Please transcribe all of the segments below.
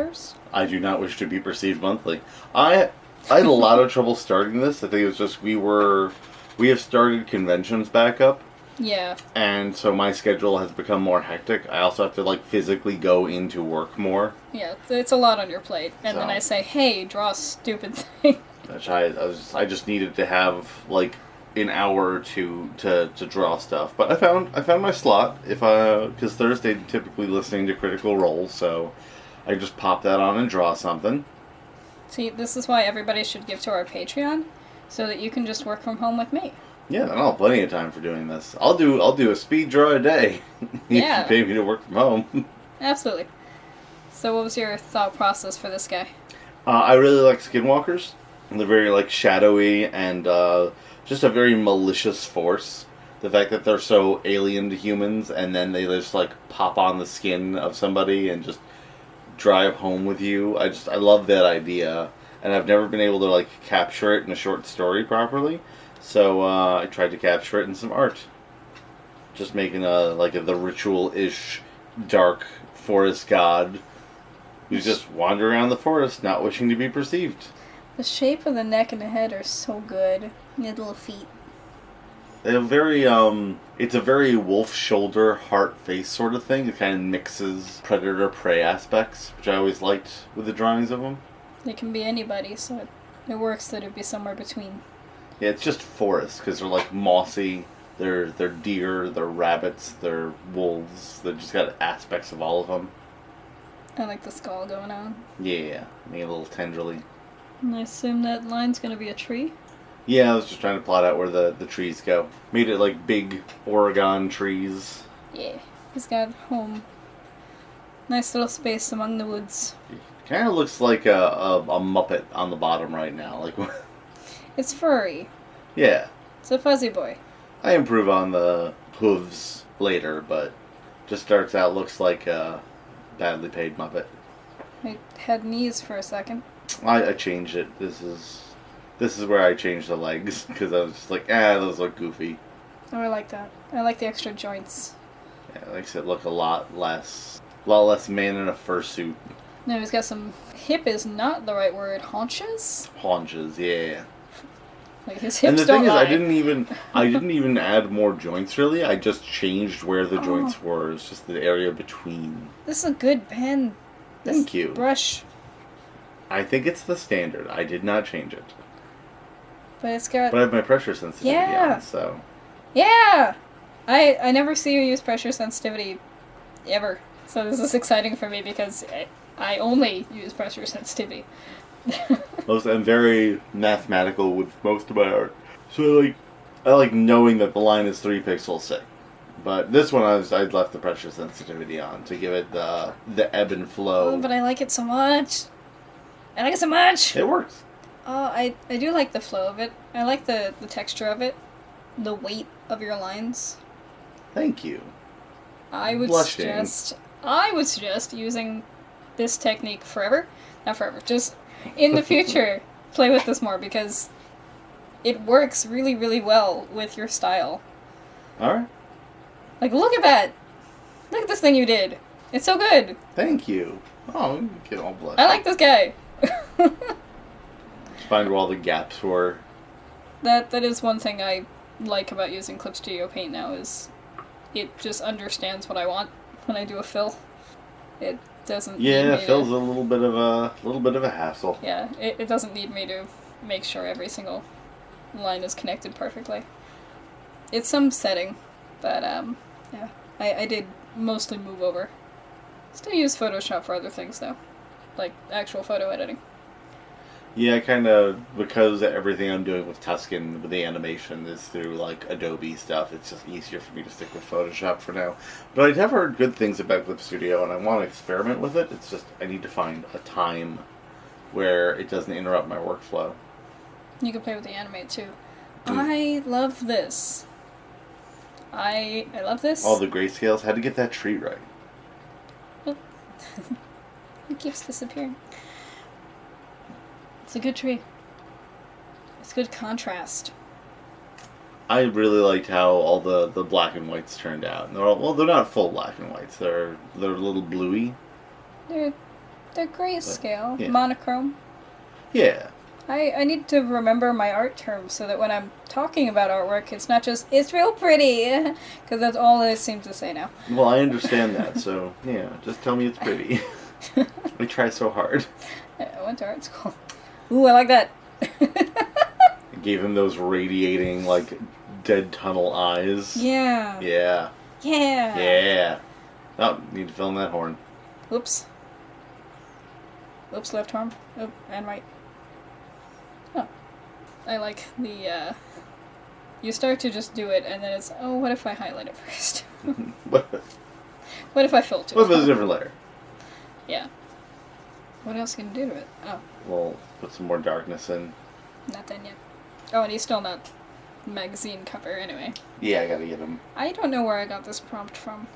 Skinwalkers? I do not wish to be perceived monthly. I had a lot of trouble starting this. I think it was just we have started conventions back up. Yeah. And so my schedule has become more hectic. I also have to, like, physically go into work more. Yeah, it's a lot on your plate. And then I say, hey, draw a stupid thing. Which I just needed to have, like, an hour or two to draw stuff. But I found my slot, because Thursday typically listening to Critical Role, so I just pop that on and draw something. See, this is why everybody should give to our Patreon, so that you can just work from home with me. Yeah, I'll have plenty of time for doing this. I'll do a speed draw a day. Yeah. If you pay me to work from home. Absolutely. So what was your thought process for this guy? I really like Skinwalkers. They're very, like, shadowy and just a very malicious force. The fact that they're so alien to humans and then they just, like, pop on the skin of somebody and just drive home with you. I love that idea. And I've never been able to, like, capture it in a short story properly. So I tried to capture it in some art. Just making the ritual-ish dark forest god who's just wandering around the forest, not wishing to be perceived. The shape of the neck and the head are so good. Little feet. They're very, it's a very wolf shoulder, heart face sort of thing. It kind of mixes predator-prey aspects, which I always liked with the drawings of them. They can be anybody, so it works that it'd be somewhere between. Yeah, it's just forest, because they're, like, mossy. They're deer, they're rabbits, they're wolves. They've just got aspects of all of them. I like the skull going on. Yeah, make it a little tendrily. And I assume that line's gonna be a tree? Yeah, I was just trying to plot out where the trees go. Made it like big Oregon trees. Yeah, he's got home. Nice little space among the woods. Kind of looks like a Muppet on the bottom right now. Like, It's furry. yeah. It's a fuzzy boy. I improve on the hooves later, but just starts out looks like a badly paid Muppet. I had knees for a second. I changed it. This is where I changed the legs, because I was just like, those look goofy. Oh, I like that. I like the extra joints. Yeah, it makes it look a lot less man in a fursuit. No, he's got some... Hip is not the right word. Haunches? Haunches, yeah. Like his hips And the don't thing is, lie. I didn't even add more joints really. I just changed where the joints were. It's just the area between. This is a good pen. Thank you. Brush. I think it's the standard. I did not change it. But it's got... But I have my pressure sensitivity on, so. Yeah! I never see you use pressure sensitivity ever. So this is exciting for me because I only use pressure sensitivity. I'm very mathematical with most of my art. So I like knowing that the line is 3 pixels thick. But this one I'd left the pressure sensitivity on to give it the ebb and flow. Oh, but I like it so much. I like it so much. It works. Oh, I do like the flow of it. I like the texture of it. The weight of your lines. Thank you. I would suggest using this technique forever. Not forever, just in the future. Play with this more because it works really, really well with your style. Alright. Like, look at that! Look at this thing you did! It's so good! Thank you. Oh, you get all blessed. I like this guy! Just find where all the gaps were. That is one thing I like about using Clip Studio Paint now is it just understands what I want when I do a fill. It doesn't need me fill's a little bit of a hassle. Yeah, it doesn't need me to make sure every single line is connected perfectly. It's some setting, but yeah, I did mostly move over. Still use Photoshop for other things though, like actual photo editing. Yeah, because everything I'm doing with Tuscan, with the animation, is through, like, Adobe stuff, it's just easier for me to stick with Photoshop for now. But I have heard good things about Clip Studio, and I want to experiment with it. It's just, I need to find a time where it doesn't interrupt my workflow. You can play with the animate, too. I love this. I love this. All the grayscales, had to get that tree right. It keeps disappearing. It's a good tree. It's good contrast. I really liked how all the black and whites turned out. And they're not full black and whites. They're a little bluey. They're They're grayscale, yeah. monochrome. Yeah. I need to remember my art terms so that when I'm talking about artwork, it's not just, it's real pretty, because that's all I seem to say now. Well, I understand that, so, yeah, just tell me it's pretty. I try so hard. I went to art school. Ooh, I like that. I gave him those radiating, like, dead tunnel eyes. Yeah. Yeah. Yeah. Yeah. Oh, need to fill in that horn. Oops. Oops, left arm. Oh, and right. Oh. I like the, you start to just do it, and then it's, oh, what if I highlight it first? What What if I filter it? if it's a different layer? Yeah. What else can you do to it? Oh, We'll put some more darkness in. not done yet. Oh, and he's still not magazine cover anyway. Yeah, I gotta get him. I don't know where I got this prompt from.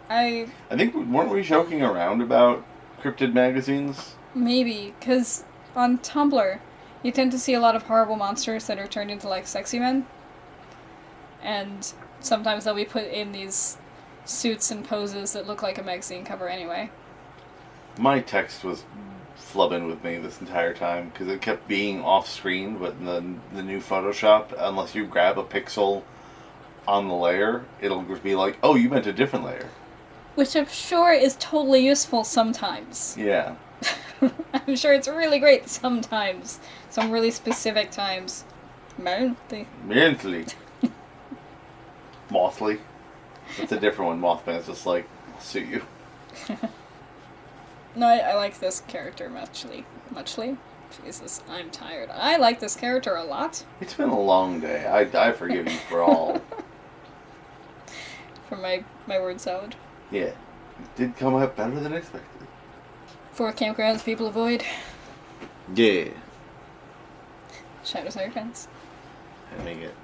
I think, weren't we joking around about cryptid magazines? maybe, because on Tumblr, you tend to see a lot of horrible monsters that are turned into, like, sexy men. And sometimes they'll be put in these suits and poses that look like a magazine cover anyway. My text was flubbing with me this entire time because it kept being off screen, but in the new Photoshop, unless you grab a pixel on the layer, it'll just be like, oh, you meant a different layer. Which I'm sure is totally useful sometimes. Yeah. I'm sure it's really great sometimes. Some really specific times. Mentally. Mothly. It's a different one. Mothman's just like, I'll suit you. No, I like this character muchly. Muchly? Jesus, I'm tired. I like this character a lot. It's been a long day. I forgive you for all. For my word salad. Yeah. It did come out better than expected. 4 campgrounds people avoid. Yeah. Shadows are your friends. I make it.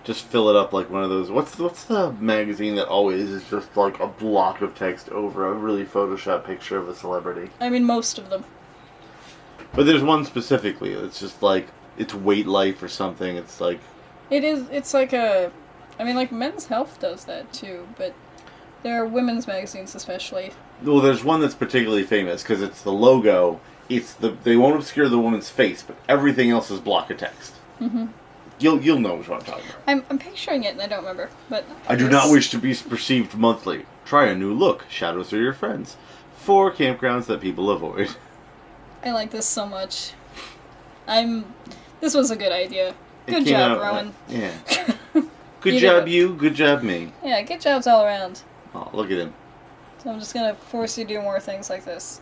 Just fill it up like one of those. What's the magazine that always is just like a block of text over a really Photoshop picture of a celebrity? I mean, most of them. But there's one specifically. It's just like it's Weight Life or something. It's like It's like a. I mean, like, Men's Health does that too, but there are women's magazines especially. well, there's one that's particularly famous because it's the logo. They won't obscure the woman's face, but everything else is block of text. Mm-hmm. You'll know which one I'm talking about. I'm picturing it and I don't remember, but I do not wish to be perceived monthly. Try a new look. Shadows are your friends. 4 campgrounds that people avoid. I like this so much. This was a good idea. It Good came job, out, Rowan. Yeah. Good You job, did it. you. Good job, me. Yeah, good jobs all around. Oh, look at him. So I'm just gonna force you to do more things like this.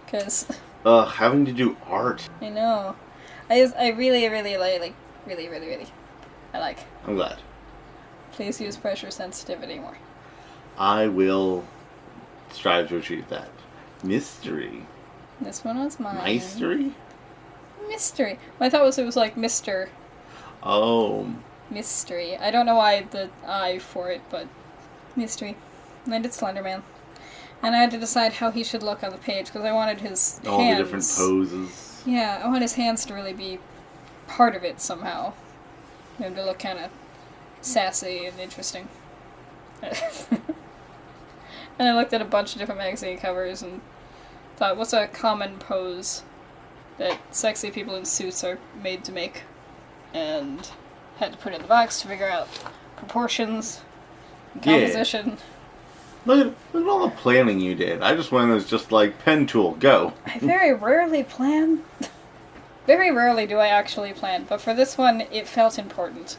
Because, Having to do art. I know. I really, really like, really, really, really, I like. I'm glad. Please use pressure sensitivity more. I will strive to achieve that. Mystery. This one was mine. Mystery? Mystery. My thought was it was like Mr. Oh. Mystery. I don't know why the I for it, but mystery. And I did Slenderman. And I had to decide how he should look on the page, because I wanted his All hands. the different poses. Yeah, I want his hands to really be part of it somehow. Him to look kind of sassy and interesting. And I looked at a bunch of different magazine covers and thought, what's a common pose that sexy people in suits are made to make? And had to put it in the box to figure out proportions, and composition. Look at all the planning you did. I just went as just like pen tool, go. I very rarely plan. Very rarely do I actually plan, but for this one, it felt important.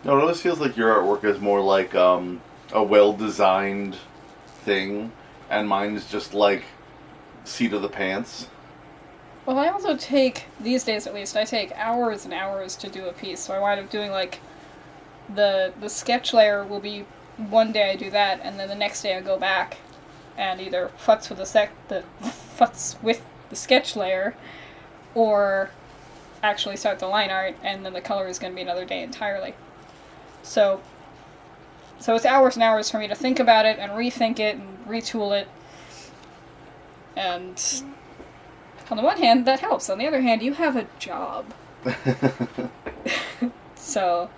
No, it always feels like your artwork is more like a well-designed thing, and mine is just like seat of the pants. Well, I also take, these days at least, I take hours and hours to do a piece, so I wind up doing like, the sketch layer will be one day I do that, and then the next day I go back and either futz with the sketch layer, or actually start the line art, and then the color is going to be another day entirely. So it's hours and hours for me to think about it, and rethink it, and retool it, and on the one hand, that helps. On the other hand, you have a job. So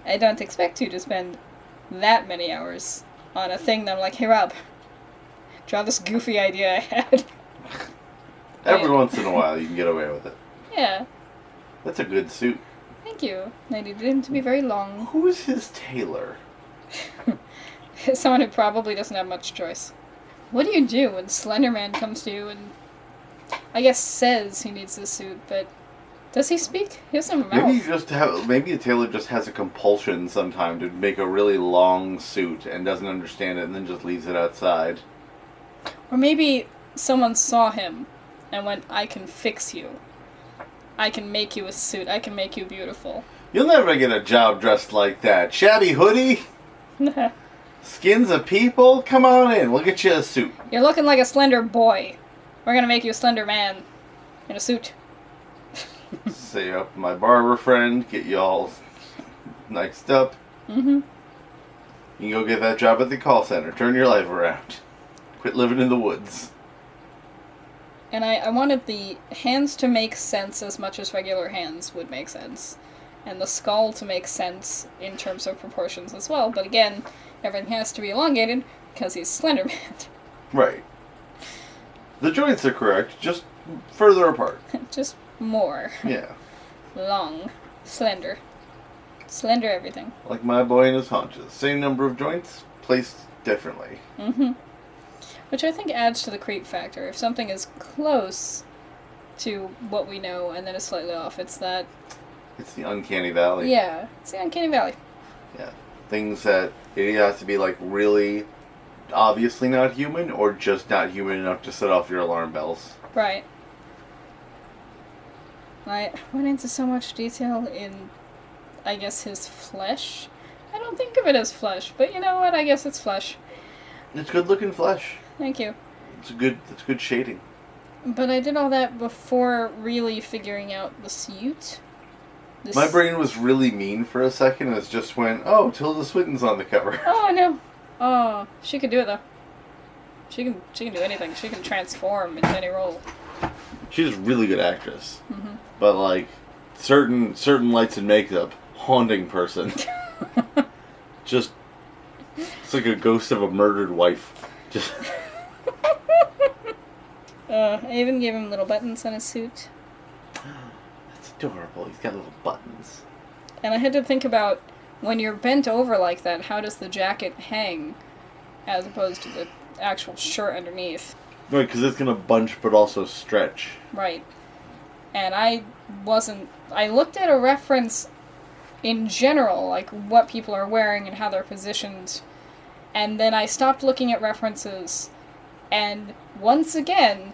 I don't expect you to spend that many hours on a thing that I'm like, hey Rob, draw this goofy idea I had. Every once in a while, you can get away with it. Yeah. That's a good suit. Thank you. I needed him to be very long. Who's his tailor? Someone who probably doesn't have much choice. What do you do when Slender Man comes to you and, I guess, says he needs this suit, but does he speak? He doesn't have a mouth. Maybe a tailor just has a compulsion sometime to make a really long suit and doesn't understand it and then just leaves it outside. Or maybe someone saw him and went, I can fix you. I can make you a suit. I can make you beautiful. You'll never get a job dressed like that. Shabby hoodie? Skins of people? Come on in. We'll get you a suit. You're looking like a slender boy. We're gonna make you a slender man. In a suit. Say up my barber friend. Get you all niced up. Mm-hmm. You can go get that job at the call center. Turn your life around. Quit living in the woods. And I wanted the hands to make sense as much as regular hands would make sense. And the skull to make sense in terms of proportions as well. But again, everything has to be elongated because he's Slender Man. Right. The joints are correct, just further apart. Just more. Yeah. Long. Slender. Slender everything. Like my boy and his haunches. Same number of joints, placed differently. Mm-hmm. Which I think adds to the creep factor. If something is close to what we know and then is slightly off, it's that... It's the uncanny valley. Yeah, it's the uncanny valley. Yeah. Things that it has to be like really obviously not human or just not human enough to set off your alarm bells. Right. I went into so much detail in, I guess, his flesh. I don't think of it as flesh, but you know what? I guess it's flesh. It's good looking flesh. Thank you. It's good shading. But I did all that before really figuring out the suit. My brain was really mean for a second and it just went, oh, Tilda Swinton's on the cover. Oh, no. Oh, she could do it, though. She can do anything. She can transform into any role. She's a really good actress. Mm-hmm. But, like, certain lights and makeup, haunting person. Just, it's like a ghost of a murdered wife. Just... I even gave him little buttons on his suit. That's adorable. He's got little buttons. And I had to think about, when you're bent over like that, how does the jacket hang as opposed to the actual shirt underneath? Right, because it's going to bunch but also stretch. Right. And I looked at a reference in general, like what people are wearing and how they're positioned, and then I stopped looking at references, and once again,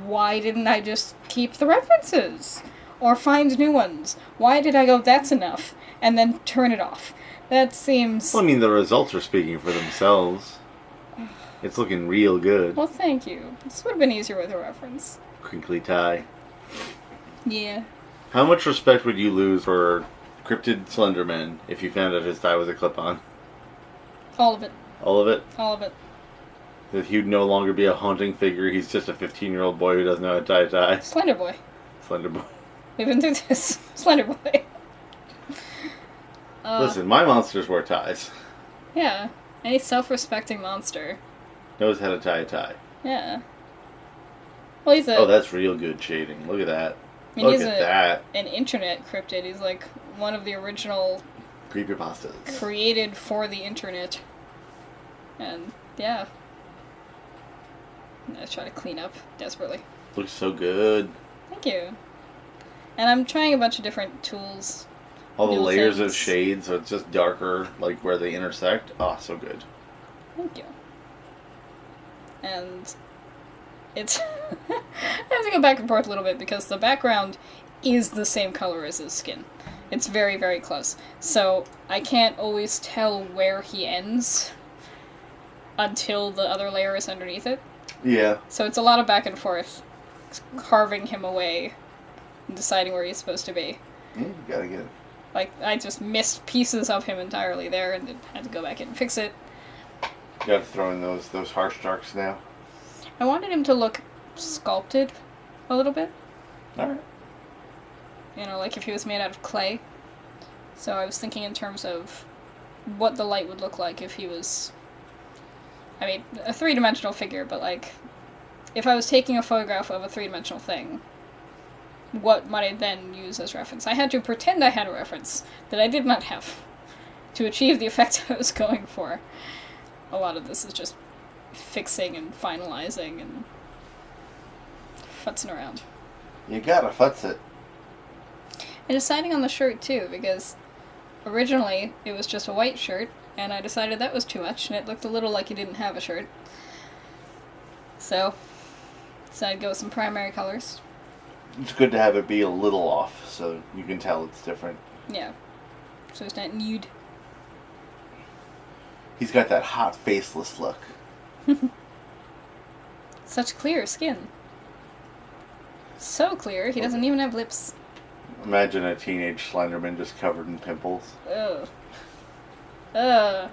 why didn't I just keep the references? Or find new ones? Why did I go, that's enough, and then turn it off? That seems... Well, I mean, the results are speaking for themselves. It's looking real good. Well, thank you. This would have been easier with a reference. Crinkly tie. Yeah. How much respect would you lose for Cryptid Slenderman if you found out his tie was a clip-on? All of it. All of it? All of it. That he'd no longer be a haunting figure, he's just a 15-year-old boy who doesn't know how to tie a tie. Slender Boy. Slender Boy. We've been through this. Slender Boy. Listen, my monsters wear ties. Yeah. Any self-respecting monster. Knows how to tie a tie. Yeah. Well, he's Oh, that's real good shading. Look at that. I mean, Look at that. An internet cryptid. He's like one of the original... Creepypastas. Created for the internet. And, yeah. I try to clean up desperately. Looks so good. Thank you. And I'm trying a bunch of different tools. All the layers things. of shades, so it's just darker, like where they intersect. Oh, so good. Thank you. And it's... I have to go back and forth a little bit because the background is the same color as his skin. It's very, very close. So I can't always tell where he ends until the other layer is underneath it. Yeah. So it's a lot of back and forth, carving him away and deciding where he's supposed to be. Yeah, you gotta get it. Like, I just missed pieces of him entirely there and had to go back in and fix it. You gotta throw in those harsh darks now. I wanted him to look sculpted a little bit. Alright. You know, like if he was made out of clay. So I was thinking in terms of what the light would look like if he was... I mean, a three-dimensional figure, but like if I was taking a photograph of a three-dimensional thing, what might I then use as reference? I had to pretend I had a reference that I did not have to achieve the effect I was going for. A lot of this is just fixing and finalizing and futzing around. You gotta futz it. And deciding on the shirt, too, because originally it was just a white shirt, and I decided that was too much, and it looked a little like you didn't have a shirt. So, decided to go with some primary colors. It's good to have it be a little off, so you can tell it's different. Yeah. So it's not nude. He's got that hot, faceless look. Such clear skin. So clear, he doesn't even have lips. Imagine a teenage Slenderman just covered in pimples. Ugh. Ugh.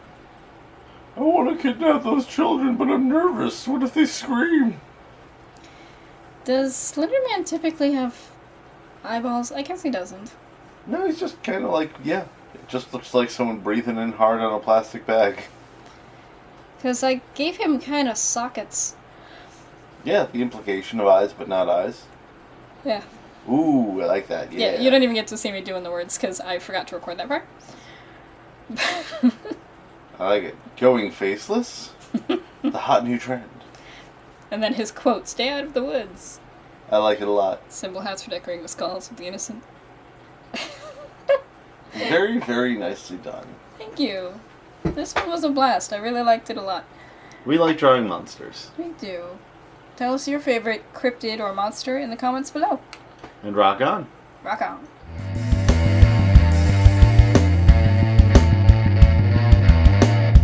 I want to kidnap those children, but I'm nervous. What if they scream? Does Slenderman typically have eyeballs? I guess he doesn't. No, he's just kind of like, yeah. It just looks like someone breathing in hard on a plastic bag. Because I gave him kind of sockets. Yeah, the implication of eyes, but not eyes. Yeah. Ooh, I like that, yeah. Yeah, you don't even get to see me doing the words because I forgot to record that part. I like it. Going faceless? The hot new trend. And then his quote, "Stay out of the woods." I like it a lot. Simple hats for decorating the skulls of the innocent. Very, very nicely done. Thank you. This one was a blast. I really liked it a lot. We like drawing monsters. We do. Tell us your favorite cryptid or monster in the comments below. And rock on. Rock on.